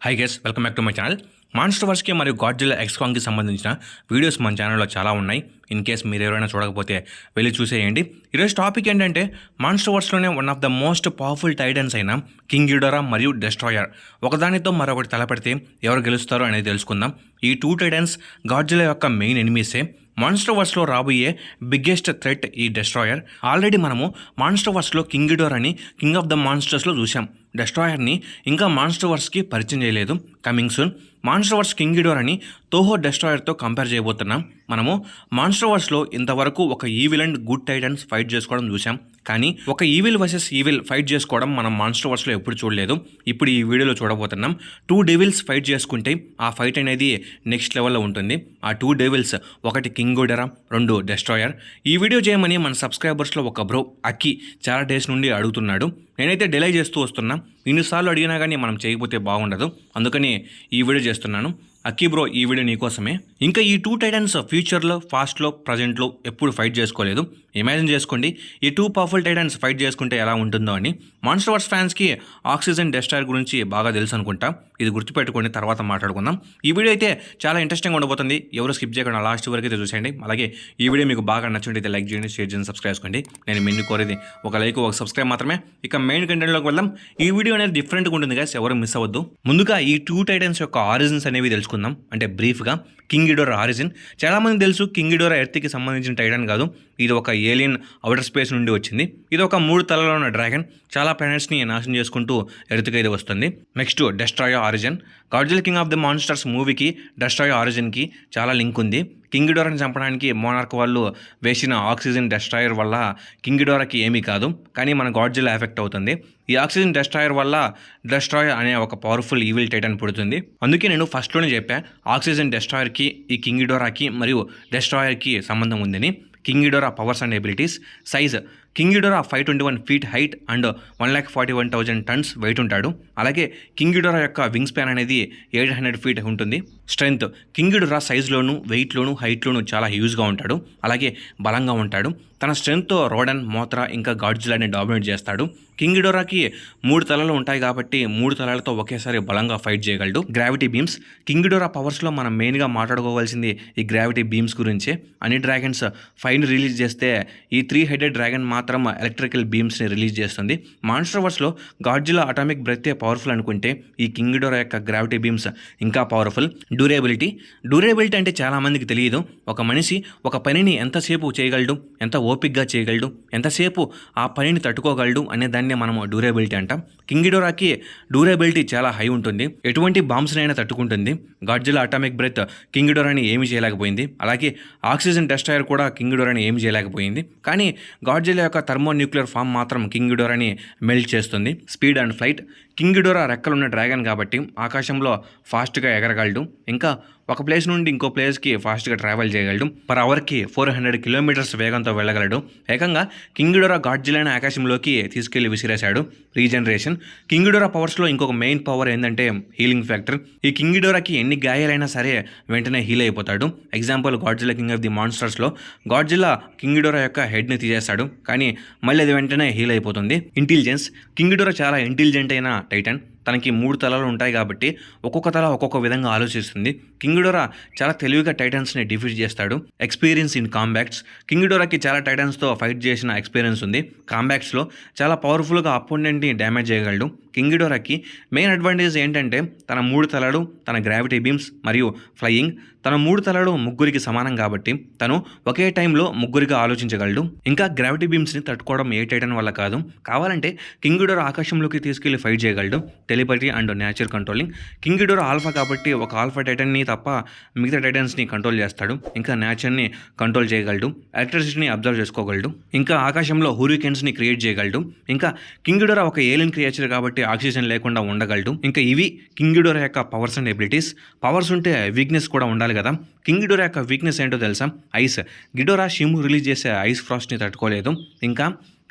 High guys, welcome back to my channel. Monster వర్స్కి మరియు Godzilla X కాంగ్కి సంబంధించిన videos మన ఛానల్లో చాలా ఉన్నాయి. ఇన్ కేస్ మీరు ఎవరైనా చూడకపోతే వెళ్ళి చూసేయండి. ఈరోజు టాపిక్ ఏంటంటే మాన్స్టర్ వర్స్లోనే one of the most powerful titans అయిన కింగ్ గిడోరా మరియు డెస్ట్రాయర్ ఒకదానితో మరొకటి తలపెడితే ఎవరు గెలుస్తారో అనేది తెలుసుకుందాం. ఈ టూ టైటన్స్ గాడ్జిల్లా యొక్క మెయిన్ ఎనిమీసే. మాన్స్టర్ వర్స్లో రాబోయే బిగ్గెస్ట్ థ్రెట్ ఈ డెస్ట్రాయర్. ఆల్రెడీ మనము మాన్స్టర్ వర్స్లో కింగ్ గిడోరాని కింగ్ ఆఫ్ ద మాన్స్టర్స్లో చూసాం. డెస్ట్రాయర్ని ఇంకా మాన్స్టర్ వర్స్కి పరిచయం చేయలేదు. Coming soon. Monster verse king గిడోరాని తోహో డెస్ట్రాయర్తో కంపేర్ చేయబోతున్నాం. మనము మాన్స్టర్ వర్స్లో ఇంతవరకు ఒక evil and good titans fight చేసుకోవడం చూసాం. కానీ ఒక ఈవిల్ వర్సెస్ ఈవిల్ ఫైట్ చేసుకోవడం మనం మాన్స్టర్ వర్స్లో ఎప్పుడు చూడలేదు. ఇప్పుడు ఈ వీడియోలో చూడబోతున్నాం. టూ డెవిల్స్ ఫైట్ చేసుకుంటే ఆ ఫైట్ అనేది నెక్స్ట్ లెవెల్లో ఉంటుంది. ఆ టూ డెవిల్స్, ఒకటి కింగ్ గిడోరా, రెండు డెస్ట్రాయర్. ఈ వీడియో చేయమని మన సబ్స్క్రైబర్స్లో ఒక బ్రో అక్కి చాలా డేస్ నుండి అడుగుతున్నాడు. నేనైతే డిలే చేస్తూ వస్తున్నా. ఇన్నిసార్లు అడిగినా కానీ మనం చేయకపోతే బాగుండదు. అందుకని ఈ వీడియో చేస్తున్నాను. అక్కీ బ్రో, ఈ వీడియో నీకోసమే. ఇంకా ఈ టూ టైటన్స్ ఫ్యూచర్లో, ఫాస్ట్లో, ప్రజెంట్లో ఎప్పుడు ఫైట్ చేసుకోలేదు. ఇమాజిన్ చేసుకోండి, ఈ టూ పవర్ఫుల్ టైటన్స్ ఫైట్ చేసుకుంటే ఎలా ఉంటుందో అని. మాన్స్టర్ వర్స్ ఫ్యాన్స్కి ఆక్సిజన్ డెస్ట్రాయర్ గురించి బాగా తెలుసు అనుకుంటా. ఇది గుర్తుపెట్టుకోండి, తర్వాత మాట్లాడుకుందాం. ఈ వీడియో అయితే చాలా ఇంట్రెస్టింగ్ ఉండబోతుంది. ఎవరు స్కిప్ చేయకుండా లాస్ట్ వరకు అయితే చూసేయండి. అలాగే ఈ వీడియో మీకు బాగా నచ్చుంటే లైక్ చేయండి, షేర్ చేయండి, సబ్స్క్రైబ్ చేసుకోండి. నేను మెయిన్ కోరేది ఒక లైక్, ఒక సబ్స్క్రైబ్ మాత్రమే. ఇక మెయిన్ కంటెంట్లోకి వెళ్దాం. ఈ వీడియో అనేది డిఫరెంట్గా ఉంటుంది గాయ్స్, ఎవరు మిస్ అవ్వద్దు. ముందుగా ఈ టూ టైటన్స్ యొక్క ఆరిజిన్స్ అనేవి తెలుసుకుందాం. అంటే బ్రీఫ్గా కింగ్ గిడోరా ఆరిజిన్. చాలామంది తెలుసు కింగ్ గిడోరా ఎర్త్కి సంబంధించిన టైటన్ కాదు. ఇది ఒక ఏలియన్ అవుటర్ స్పేస్ నుండి వచ్చింది. ఇది ఒక 3 తలలో ఉన్న డ్రాగన్. చాలా ప్లానెట్స్ని నాశనం చేసుకుంటూ ఎర్త్కి అయితే వస్తుంది. Next destroyer origin. Godzilla king of the monsters మూవీకి డెస్ట్రాయర్ ఆరిజిన్కి చాలా లింక్ ఉంది. కింగ్ గిడోరాని చంపడానికి మోనార్క్ వాళ్ళు వేసిన ఆక్సిజన్ డెస్ట్రాయర్ వల్ల కింగ్ గిడోరాకి ఏమీ కాదు, కానీ మన గాడ్జిల్లా ఎఫెక్ట్ అవుతుంది. ఈ ఆక్సిజన్ డెస్ట్రాయర్ వల్ల డెస్ట్రాయర్ అనే ఒక పవర్ఫుల్ ఈవిల్ టైటన్ పుడుతుంది. అందుకే నేను ఫస్ట్లోనే చెప్పాను, ఆక్సిజన్ డెస్ట్రాయర్కి, ఈ కింగ్ గిడోరాకి మరియు డెస్ట్రాయర్కి సంబంధం ఉందని. King Ghidorah powers and abilities. Size king Ghidorah 521 feet height and 1,41,000 tons weight ఉంటాడు. అలాగే కింగ్ గిడోరా యొక్క వింగ్ స్పాన్ అనేది 800 feet ఉంటుంది. స్ట్రెంగ్త్ కింగ్ గిడోరా సైజ్లోను, వెయిట్లోను, హైట్లోను చాలా హ్యూజ్గా ఉంటాడు. అలాగే బలంగా ఉంటాడు. తన స్ట్రెంగ్త్తో రోడన్, మోత్రా ఇంకా గాడ్జిల్లాని డామినేట్ చేస్తాడు. కింగ్ గిడోరాకి 3 తలలు ఉంటాయి కాబట్టి 3 తలలతో ఒకేసారి బలంగా ఫైట్ చేయగలడు. Gravity beams. కింగ్ గిడోరా పవర్స్లో మనం మెయిన్గా మాట్లాడుకోవాల్సింది ఈ గ్రావిటీ బీమ్స్ గురించే. అన్ని డ్రాగన్స్ ఫైర్ని రిలీజ్ చేస్తే ఈ 3-headed డ్రాగన్ మాత్రం ఎలక్ట్రికల్ బీమ్స్ని రిలీజ్ చేస్తుంది. మాన్స్టర్ వర్స్లో గాడ్జిల్లా అటామిక్ బ్రెత్తే పవర్ఫుల్ అనుకుంటే ఈ కింగ్ గిడోరా యొక్క గ్రావిటీ బీమ్స్ ఇంకా పవర్ఫుల్. డ్యూరేబిలిటీ అంటే చాలామందికి తెలియదు. ఒక మనిషి ఒక పనిని ఎంతసేపు చేయగలడు, ఎంత ఓపిక్గా చేయగలడు, ఎంతసేపు ఆ పనిని తట్టుకోగలడు అనే దాన్ని మనము డ్యూరేబిలిటీ అంటాం. కింగ్ గిడోరాకి డ్యూరేబిలిటీ చాలా హై ఉంటుంది. ఎటువంటి బాంబ్స్నైనా తట్టుకుంటుంది. గాడ్జిల్లా అటామిక్ బ్రెత్ కింగ్ గిడోరాని ఏమీ చేయలేకపోయింది. అలాగే ఆక్సిజన్ డెస్ట్రాయర్ కూడా కింగ్ గిడోరాని ఏమీ చేయలేకపోయింది. కానీ గాడ్జిల్లా యొక్క థర్మోన్యూక్లియర్ ఫామ్ మాత్రం కింగ్ గిడోరాని మెల్ట్ చేస్తుంది. Speed and flight. King Ghidorah రెక్కలున్న డ్రాగన్ కాబట్టి ఆకాశంలో ఫాస్ట్గా ఎగరగలడు. ఇంకా ఒక ప్లేస్ నుండి ఇంకో ప్లేస్కి ఫాస్ట్గా ట్రావెల్ చేయగలడు. పర్ అవర్కి 400 kilometers వేగంతో వెళ్ళగలడు. ఏకంగా కింగ్ గిడోరా గాడ్జిల్లాని ఆకాశంలోకి తీసుకెళ్లి విసిరేశాడు. రీజనరేషన్. కింగ్ గిడోరా పవర్స్లో ఇంకొక మెయిన్ పవర్ ఏంటంటే హీలింగ్ ఫ్యాక్టర్. ఈ కింగ్ గిడోరాకి ఎన్ని గాయాలైనా సరే వెంటనే హీల్ అయిపోతాడు. Example Godzilla king of the మాన్స్టర్స్లో గాడ్జిల్లా కింగ్ గిడోరా యొక్క హెడ్ని తీసేస్తాడు, కానీ మళ్ళీ అది వెంటనే హీల్ అయిపోతుంది. ఇంటెలిజెన్స్. కింగ్ గిడోరా చాలా ఇంటెలిజెంట్ అయిన టైటన్. తనకి 3 తలలు ఉంటాయి కాబట్టి ఒక్కొక్క తల ఒక్కొక్క విధంగా ఆలోచిస్తుంది. కింగ్ గిడోరా చాలా తెలివిగా టైటన్స్ని డిఫీట్ చేస్తాడు. Experience in combats. కింగ్ గిడోరాకి చాలా టైటన్స్తో ఫైట్ చేసిన ఎక్స్పీరియన్స్ ఉంది. కాంబాక్ట్స్లో చాలా పవర్ఫుల్గా అపోనెంట్ని డ్యామేజ్ చేయగలడు. కింగ్ గిడోరాకి మెయిన్ అడ్వాంటేజ్ ఏంటంటే తన 3 తలలు, తన గ్రావిటీ బీమ్స్ మరియు ఫ్లయింగ్. తన 3 తలలు ముగ్గురికి సమానం కాబట్టి తను ఒకే టైంలో ముగ్గురిగా ఆలోచించగలడు. ఇంకా గ్రావిటీ బీమ్స్ని తట్టుకోవడం ఏ టైటన్ వల్ల కాదు. కావాలంటే కింగ్ గిడోరా ఆకాశంలోకి తీసుకెళ్లి ఫైట్ చేయగలడు. Telepathy and nature controlling. King గిడోరా alpha కాబట్టి ఒక ఆల్ఫా టైటన్ని తప్ప మిగతా టైటన్స్ని కంట్రోల్ చేస్తాడు. ఇంకా నేచర్ని కంట్రోల్ చేయగలడు. ఎలక్ట్రిసిటీని అబ్జర్వ్ చేసుకోగలడు. ఇంకా ఆకాశంలో హూరికెన్స్ని క్రియేట్ చేయగలడు. ఇంకా కింగ్ గిడోరా ఒక ఏలియన్ క్రియేచర్ కాబట్టి ఆక్సిజన్ లేకుండా ఉండగలడు. ఇంకా ఇవి కింగ్ గిడోరా యొక్క పవర్స్ అండ్ ఎబిలిటీస్. పవర్స్ ఉంటే వీక్నెస్ కూడా ఉండాలి కదా. కింగ్ గిడోరా యొక్క వీక్నెస్ ఏంటో తెలుసా? ఐస్. గిడోరా షిమ్ రిలీజ్ చేసే ఐస్ ఫ్రాస్ట్ని తట్టుకోలేదు. ఇంకా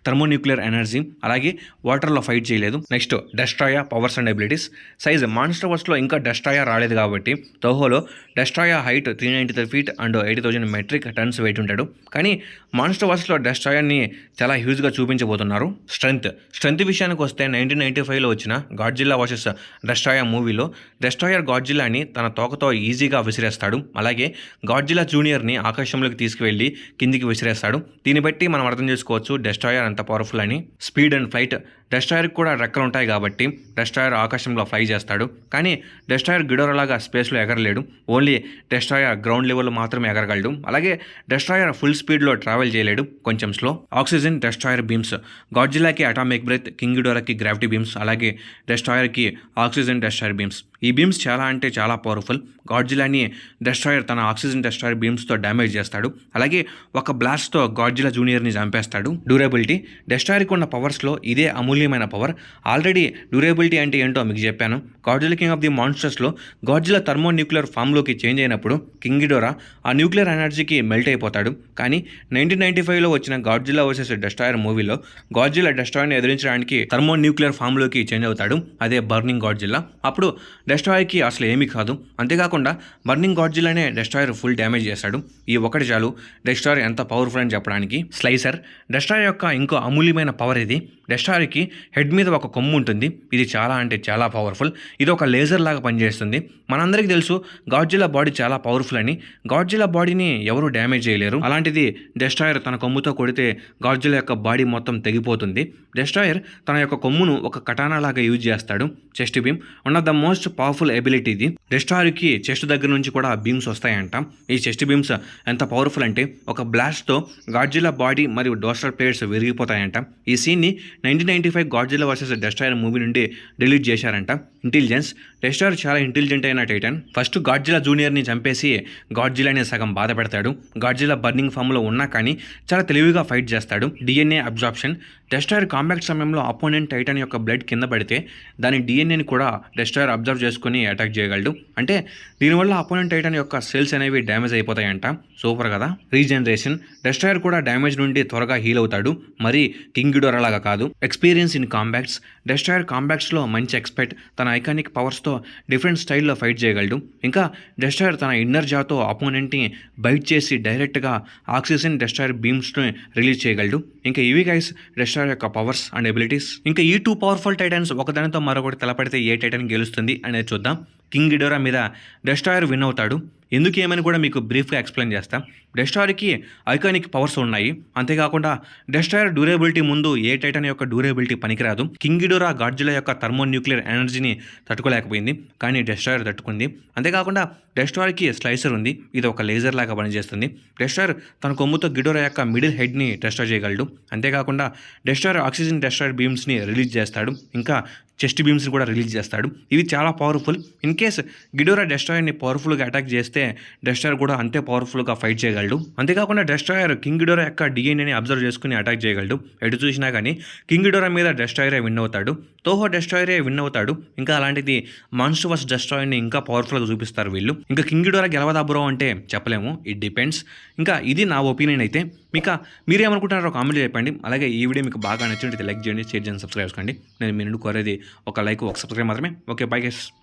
థర్మోన్యూక్లియర్ ఎనర్జీ, అలాగే వాటర్లో ఫైట్ చేయలేదు. Next destroyer powers and abilities. Size monster వర్స్లో ఇంకా డెస్ట్రాయర్ రాలేదు కాబట్టి తోహోలో destroyer height 393 feet and 80,000 metric tons weight ఉంటాడు. కానీ మాన్స్టర్ వర్స్లో డెస్ట్రాయర్ని చాలా హ్యూజ్గా చూపించబోతున్నారు. స్ట్రెంత్ విషయానికి వస్తే 1995లో వచ్చిన గాడ్జిల్లా వర్సెస్ డెస్ట్రాయర్ మూవీలో డెస్ట్రాయర్ గాడ్జిల్లాని తన తోకతో ఈజీగా విసిరేస్తాడు. అలాగే గాడ్జిల్లా జూనియర్ని ఆకాశంలోకి తీసుకువెళ్ళి కిందికి విసిరేస్తాడు. దీన్ని బట్టి మనం అర్థం చేసుకోవచ్చు డెస్ట్రాయర్ అంత పవర్ఫుల్ అని. స్పీడ్ అండ్ ఫ్లైట్, డెస్ట్రాయర్కి కూడా రెక్కలు ఉంటాయి కాబట్టి డెస్ట్రాయర్ ఆకాశంలో ఫ్లై చేస్తాడు. కానీ డెస్ట్రాయర్ గిడోరాలాగా స్పేస్లో ఎగరలేడు. ఓన్లీ డెస్ట్రాయర్ గ్రౌండ్ లెవెల్లో మాత్రమే ఎగరగలడు. అలాగే డెస్ట్రాయర్ ఫుల్ స్పీడ్లో ట్రావెల్ చేయలేడు, కొంచెం స్లో. Oxygen, destroyer beams. గాడ్జిల్లాకి అటామిక్ బ్రెత్, కింగ్ గిడోరాకి గ్రావిటీ బీమ్స్, అలాగే డెస్ట్రాయర్కి ఆక్సిజన్ డెస్ట్రాయర్ బీమ్స్. ఈ బీమ్స్ చాలా అంటే చాలా పవర్ఫుల్. గాడ్జిల్లాని డెస్ట్రాయర్ తన ఆక్సిజన్ డెస్ట్రాయర్ బీమ్స్తో డ్యామేజ్ చేస్తాడు. అలాగే ఒక బ్లాస్ట్తో గాడ్జిల్లా జూనియర్ని చంపేస్తాడు. డ్యూరబిలిటీ, డెస్ట్రాయర్కి ఉన్న పవర్స్లో ఇదే అమూల్యమైన పవర్. ఆల్రెడీ డ్యూరబిలిటీ అంటే ఏంటో మీకు చెప్పాను. గాడ్జిల్లా కింగ్ ఆఫ్ ది మాన్స్టర్స్లో గాడ్జిల్లా థర్మోన్యూక్లియర్ ఫామ్లోకి చేంజ్ అయినప్పుడు కింగ్ గిడోరా ఆ న్యూక్లియర్ ఎనర్జీకి మెల్ట్ అయిపోతాడు. కానీ 1995లో వచ్చిన గాడ్జిల్లా వర్సెస్ డెస్ట్రాయర్ మూవీలో గాడ్జిల్లా డెస్ట్రాయర్ని ఎదిరించడానికి థర్మోన్యూక్లియర్ ఫామ్లోకి చేంజ్ అవుతాడు. అదే బర్నింగ్ గాడ్జిల్లా. అప్పుడు డెస్ట్రాయర్కి అసలు ఏమీ కాదు. అంతేకాకుండా బర్నింగ్ గాడ్జిల్లానే డెస్ట్రాయర్ ఫుల్ డ్యామేజ్ చేస్తాడు. ఈ ఒకటి చాలు డెస్ట్రాయర్ ఎంత పవర్ఫుల్ అని చెప్పడానికి. స్లైసర్, డెస్ట్రాయర్ యొక్క ఇంకో అమూల్యమైన పవర్ ఇది. డెస్ట్రాయర్కి హెడ్ మీద ఒక కొమ్ము ఉంటుంది. ఇది చాలా అంటే చాలా పవర్ఫుల్. ఇది ఒక లేజర్ లాగా పనిచేస్తుంది. మనందరికీ తెలుసు గాడ్జిల్లా బాడీ చాలా పవర్ఫుల్ అని. గాడ్జిల్లా బాడీని ఎవరు డ్యామేజ్ చేయలేరు. అలాంటిది డెస్ట్రాయర్ తన కొమ్ముతో కొడితే గాడ్జిల్లా యొక్క బాడీ మొత్తం తెగిపోతుంది. డెస్ట్రాయర్ తన యొక్క కొమ్మును ఒక కటానా లాగా యూజ్ చేస్తాడు. Chest beam, one of the most powerful ability ఇది. డెస్ట్రాయర్కి చెస్ట్ దగ్గర నుంచి కూడా బీమ్స్ వస్తాయంట. ఈ చెస్ట్ బీమ్స్ ఎంత పవర్ఫుల్ అంటే ఒక బ్లాస్ట్తో గాడ్జిల్లా బాడీ మరియు డోర్సల్ ప్లేట్స్ విరిగిపోతాయంట. ఈ సీన్ని 1995 గాడ్జిల్లా వర్సెస్ డెస్ట్రాయర్ మూవీ నుండి డిలీట్ చేశారంట. ఇంటెలిజెన్స్, డెస్ట్రాయర్ చాలా ఇంటెలిజెంట్ అయిన టైటన్. ఫస్ట్ గాడ్జిల్లా జూనియర్ని చంపేసి గాడ్జిల్లాని సగం బాధ పెడతాడు. గాడ్జిల్లా బర్నింగ్ ఫామ్లో ఉన్నా కానీ చాలా తెలివిగా ఫైట్ చేస్తాడు. డిఎన్ఏ అబ్జార్ప్షన్, డెస్ట్రాయర్ కాంబాక్ట్ సమయంలో అపోనెంట్ టైటన్ యొక్క బ్లడ్ కింద పడితే దాని డిఎన్ఏని కూడా డెస్ట్రాయర్ అబ్జర్వ్ చేసుకుని అటాక్ చేయగలడు. అంటే దీనివల్ల అపోనెంట్ టైటన్ యొక్క సెల్స్ అనేవి డ్యామేజ్ అయిపోతాయంట. సూపర్ కదా. రీజనరేషన్, డెస్ట్రాయర్ కూడా డ్యామేజ్ నుండి త్వరగా హీల్ అవుతాడు. మరి కింగ్ గిడోరా లాగా కాదు. ఎక్స్పీరియన్స్ ఇన్ కాంబాక్ట్స్, డెస్ట్రాయర్ కాంబాక్ట్స్లో మంచి ఎక్స్పర్ట్. తన ఐకానిక్ పవర్స్తో డిఫరెంట్ స్టైల్లో ఫైట్ చేయగలడు. ఇంకా డెస్ట్రాయర్ తన ఇన్నర్ జాతో అపోనెంట్ని బైట్ చేసి డైరెక్ట్గా ఆక్సిజన్ డెస్ట్రాయర్ బీమ్స్ని రిలీజ్ చేయగలడు. ఇంకా ఇవి గైస్ డెస్ట్రాయర్ యొక్క పవర్స్ అండ్ ఎబిలిటీస్. ఇంకా ఈ 2 పవర్ఫుల్ టైటన్స్ ఒకదానితో మరొకటి తలపడితే ఏ టైటన్ గెలుస్తుంది అనేది చూద్దాం. కింగ్ గిడోరా మీద డెస్ట్రాయర్ విన్ అవుతాడు. ఎందుకు ఏమని కూడా మీకు బ్రీఫ్గా ఎక్స్ప్లెయిన్ చేస్తాం. డెస్ట్రాయర్కి ఐకానిక్ పవర్స్ ఉన్నాయి. అంతేకాకుండా డెస్ట్రాయర్ డ్యూరబిలిటీ ముందు ఏ టైటన్ యొక్క డ్యూరబిలిటీ పనికిరాదు. కింగ్ గిడోరా గాడ్జిల్లా యొక్క థర్మోన్యూక్లియర్ ఎనర్జీని తట్టుకోలేకపోయింది, కానీ డెస్ట్రాయర్ తట్టుకుంది. అంతేకాకుండా డెస్ట్రాయర్కి స్లైసర్ ఉంది. ఇది ఒక లేజర్ లాగా పనిచేస్తుంది. డెస్ట్రాయర్ తన కొమ్ముతో గిడోరా యొక్క మిడిల్ హెడ్ని డెస్ట్రాయ్ చేయగలడు. అంతేకాకుండా డెస్ట్రాయర్ ఆక్సిజన్ డెస్ట్రాయర్ బీమ్స్ని రిలీజ్ చేస్తాడు. ఇంకా చెస్ట్ బీమ్స్ని కూడా రిలీజ్ చేస్తాడు. ఇవి చాలా పవర్ఫుల్. ఇన్ కేస్ గిడోరా డెస్ట్రాయర్ని పవర్ఫుల్గా అటాక్ చేస్తే డెస్ట్రాయర్ కూడా అంతే పవర్ఫుల్గా ఫైట్ చేయగలడు. అంతేకాకుండా డెస్ట్రాయర్ కింగ్ గిడోరా యొక్క డిఎన్ఏని అబ్జర్వ్ చేసుకుని అటాక్ చేయగలడు. ఎటు చూసినా కానీ కింగ్ గిడోరా మీద డెస్ట్రాయరే విన్ అవుతాడు. తోహో డెస్ట్రాయరే విన్ అవుతాడు. ఇంకా అలాంటిది మాన్స్టర్ వర్సెస్ డెస్ట్రాయర్ని ఇంకా పవర్ఫుల్గా చూపిస్తారు వీళ్ళు. ఇంకా కింగ్ గిడోరా గెలవదా బ్రో అంటే చెప్పలేము, ఇట్ డిపెండ్స్. ఇంకా ఇది నా ఒపీనియన్ అయితే. ఇంకా మీరేమనుకుంటున్నారో కామెంట్ చెప్పండి. అలాగే ఈ వీడియో మీకు బాగా నచ్చినట్లయితే లైక్ చేయండి, షేర్ చేయండి, సబ్స్క్రైబ్ చేసుకోండి. నేను మీ నుండి కోరేది ఒక లైక్, ఒక సబ్స్క్రైబ్ మాత్రమే. Okay, bye guys.